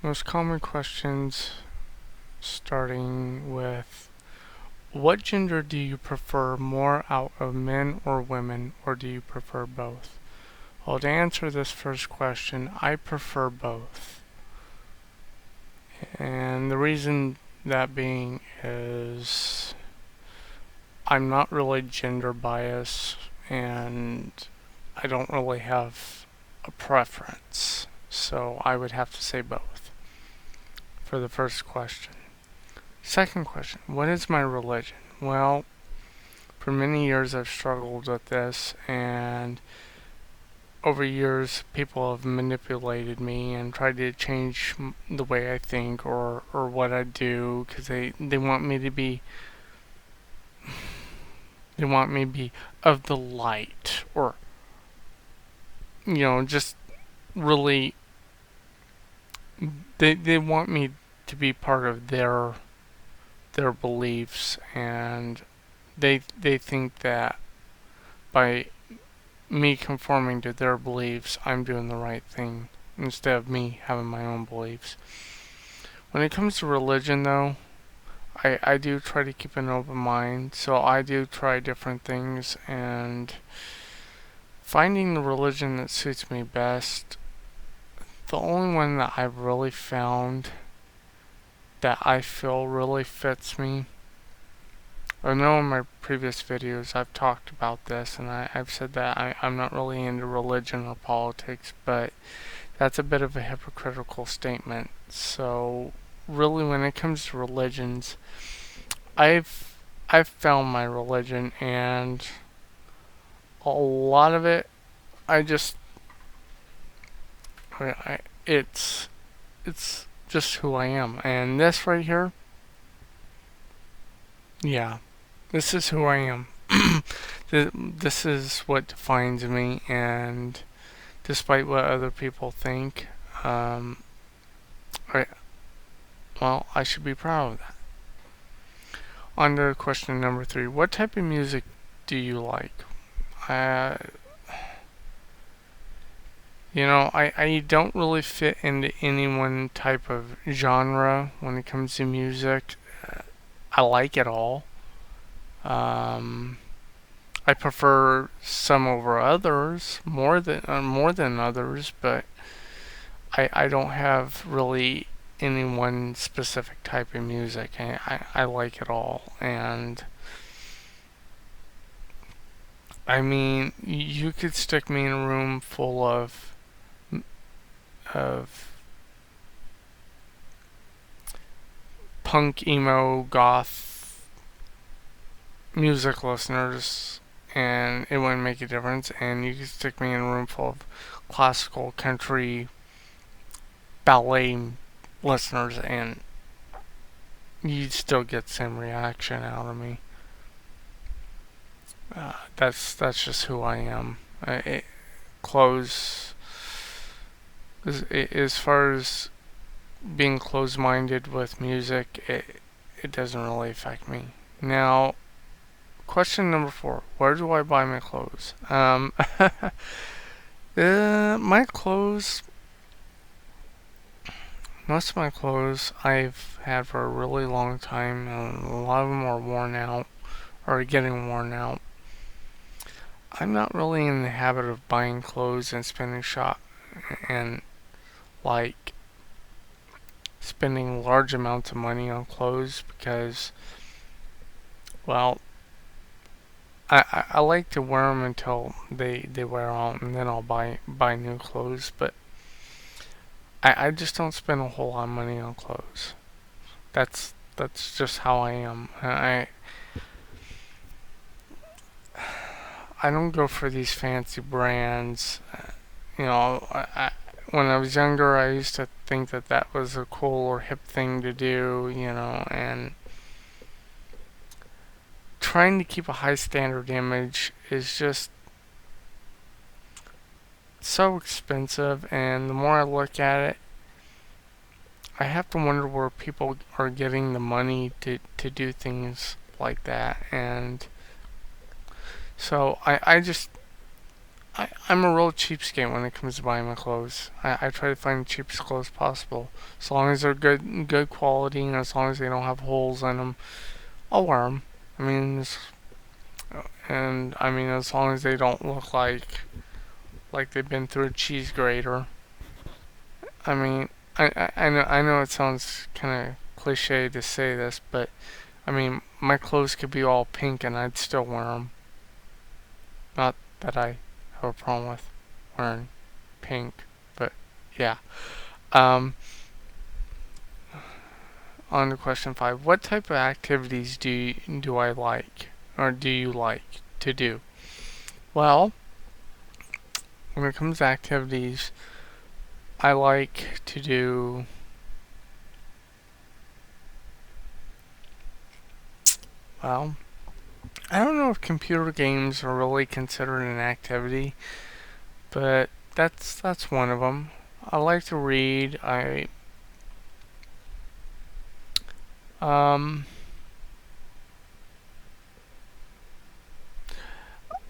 Most common questions starting with what gender do you prefer more out of men or women, or do you prefer both? Well, to answer this first question, I prefer both. And the reason that being is I'm not really gender biased and I don't really have a preference. So I would have to say both for the first question. Second question, what is my religion? Well, for many years I've struggled with this, and over years people have manipulated me and tried to change the way I think or what I do because they want me to be of the light, or just really they want me to be part of their beliefs, and they think that by me conforming to their beliefs, I'm doing the right thing instead of me having my own beliefs. When it comes to religion, though, I do try to keep an open mind, so I do try different things, and finding the religion that suits me best, the only one that I've really found that I feel really fits me. I know in my previous videos I've talked about this, and I've said that I'm not really into religion or politics, but that's a bit of a hypocritical statement. So really, when it comes to religions, I've found my religion, and a lot of it, I just it's just who I am, and this right here, yeah, this is who I am. This is what defines me, and despite what other people think, um, I, well, I should be proud of that. On to question number 3. What type of music do you like? Uh, I don't really fit into any one type of genre when it comes to music. I like it all. Um, I prefer some over others more than others, but I don't have really any one specific type of music. I like it all, and I mean, you could stick me in a room full of punk, emo, goth music listeners, and it wouldn't make a difference. And you could stick me in a room full of classical, country, ballet listeners, and you'd still get the same reaction out of me. That's just who I am. Close as far as being closed-minded with music, it doesn't really affect me. Now, question number 4: where do I buy my clothes? My clothes, most of my clothes I've had for a really long time, and a lot of them are worn out or getting worn out. I'm not really in the habit of buying clothes and and like spending large amounts of money on clothes because, well, I like to wear them until they wear out, and then I'll buy new clothes. But I just don't spend a whole lot of money on clothes. That's just how I am. I don't go for these fancy brands. When I was younger, I used to think that that was a cool or hip thing to do, and trying to keep a high standard image is just so expensive, and the more I look at it, I have to wonder where people are getting the money to do things like that. And so I'm a real cheapskate when it comes to buying my clothes. I try to find the cheapest clothes possible. As long as they're good quality and as long as they don't have holes in them, I'll wear them. I mean, as long as they don't look like they've been through a cheese grater. I mean, I know it sounds kind of cliche to say this, but I mean, my clothes could be all pink and I'd still wear them. Not that I have a problem with wearing pink, but yeah. Um, on to question 5. What type of activities do I like, or do you like to do? Well, when it comes to activities, I like to do. Well, I don't know if computer games are really considered an activity, but that's one of them. I like to read. Um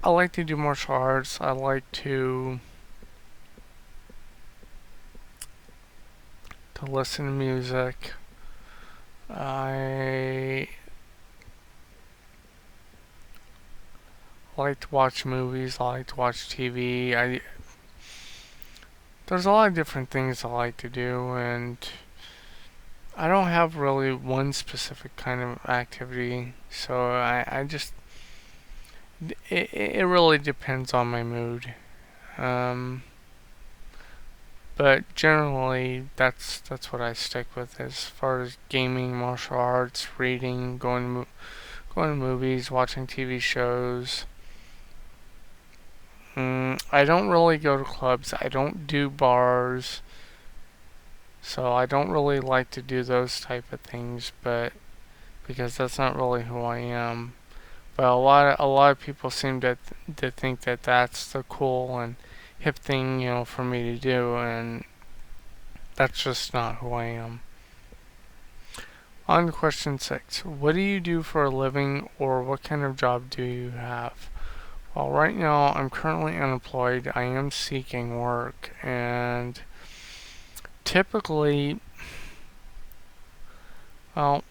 I like to do martial arts. I like to listen to music. I like to watch movies. I like to watch TV. There's a lot of different things I like to do, and I don't have really one specific kind of activity. So I just it really depends on my mood. Um, but generally, that's what I stick with as far as gaming, martial arts, reading, going to movies, watching TV shows. I don't really go to clubs. I don't do bars, so I don't really like to do those type of things. But because that's not really who I am. But a lot of people seem to think that that's the cool and hip thing, for me to do, and that's just not who I am. On to question 6. What do you do for a living, or what kind of job do you have? Well, right now I'm currently unemployed. I am seeking work, and typically, well,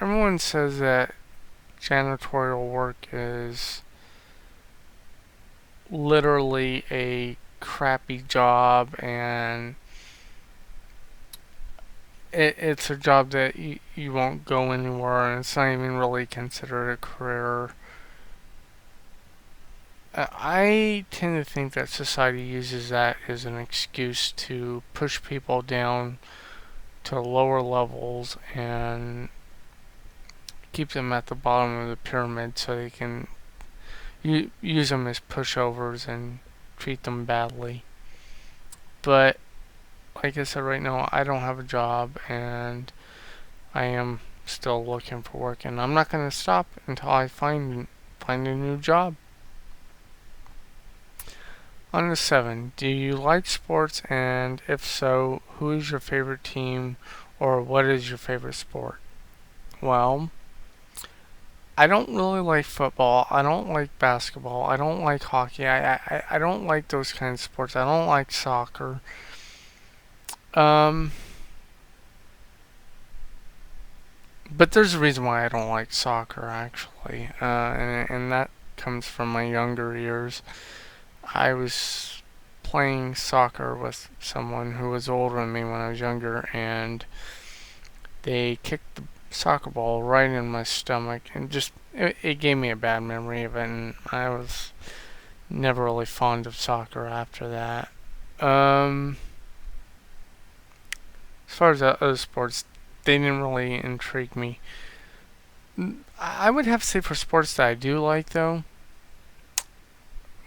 everyone says that janitorial work is literally a crappy job, and it's a job that you won't go anywhere, and it's not even really considered a career. I tend to think that society uses that as an excuse to push people down to lower levels and keep them at the bottom of the pyramid so they can use them as pushovers and treat them badly. But like I said, right now I don't have a job and I am still looking for work, and I'm not going to stop until I find a new job. On to 7. Do you like sports, and if so, who is your favorite team or what is your favorite sport? Well, I don't really like football. I don't like basketball. I don't like hockey. I don't like those kinds of sports. I don't like soccer. Um, but there's a reason why I don't like soccer, actually, and that comes from my younger years. I was playing soccer with someone who was older than me when I was younger, and they kicked the soccer ball right in my stomach, and just it gave me a bad memory of it, and I was never really fond of soccer after that. Um, as far as other sports, they didn't really intrigue me. I would have to say for sports that I do like, though,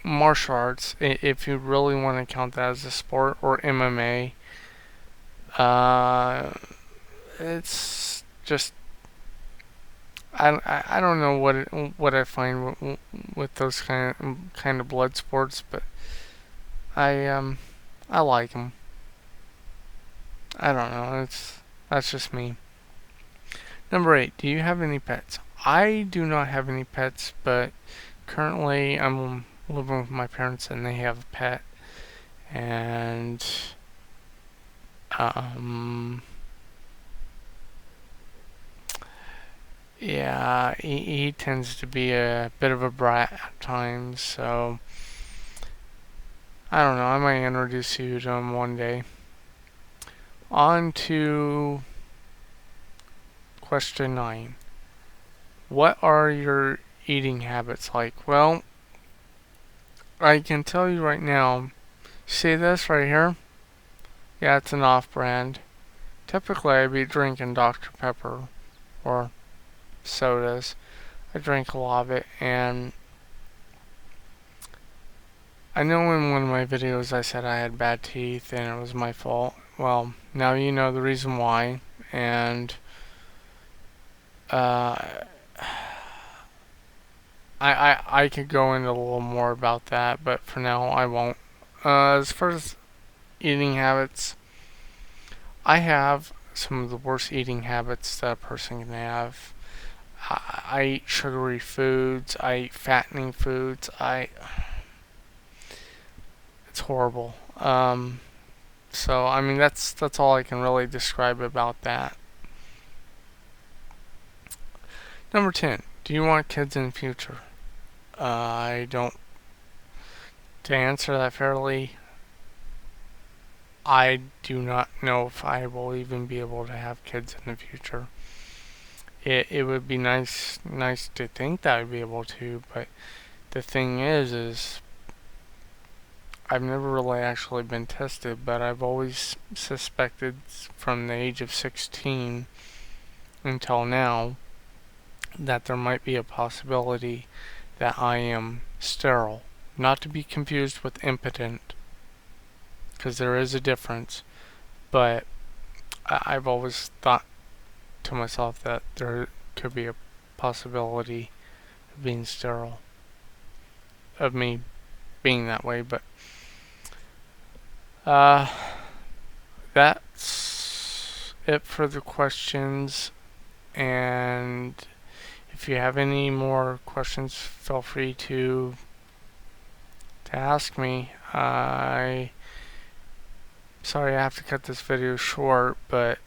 martial arts, if you really want to count that as a sport, or MMA. Uh, it's just I don't know what I find with those kind of blood sports, but I like them. I don't know. That's just me. Number 8. Do you have any pets? I do not have any pets, but currently I'm living with my parents and they have a pet, and um, yeah, he tends to be a bit of a brat at times, so I don't know, I might introduce you to him one day. On to question 9. What are your eating habits like? Well, I can tell you right now, see this right here? Yeah, it's an off-brand. Typically, I'd be drinking Dr. Pepper or sodas. I drink a lot of it, and I know in one of my videos I said I had bad teeth and it was my fault. Well, now you know the reason why, and uh, I could go into a little more about that, but for now I won't. As far as eating habits, I have some of the worst eating habits that a person can have. I eat sugary foods. I eat fattening foods. It's horrible. So I mean that's all I can really describe about that. Number 10. Do you want kids in the future? I don't. To answer that fairly, I do not know if I will even be able to have kids in the future. It would be nice to think that I'd be able to, but the thing is I've never really actually been tested, but I've always suspected from the age of 16 until now that there might be a possibility that I am sterile. Not to be confused with impotent, because there is a difference, but I've always thought to myself that there could be a possibility of being sterile, of me being that way, but uh, that's it for the questions, and if you have any more questions, feel free to ask me. Sorry I have to cut this video short, but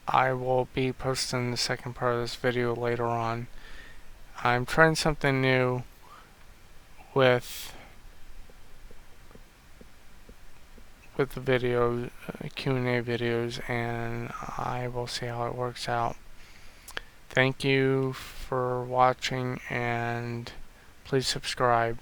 I will be posting the second part of this video later on. I'm trying something new with the video Q&A videos, and I will see how it works out. Thank you for watching, and please subscribe.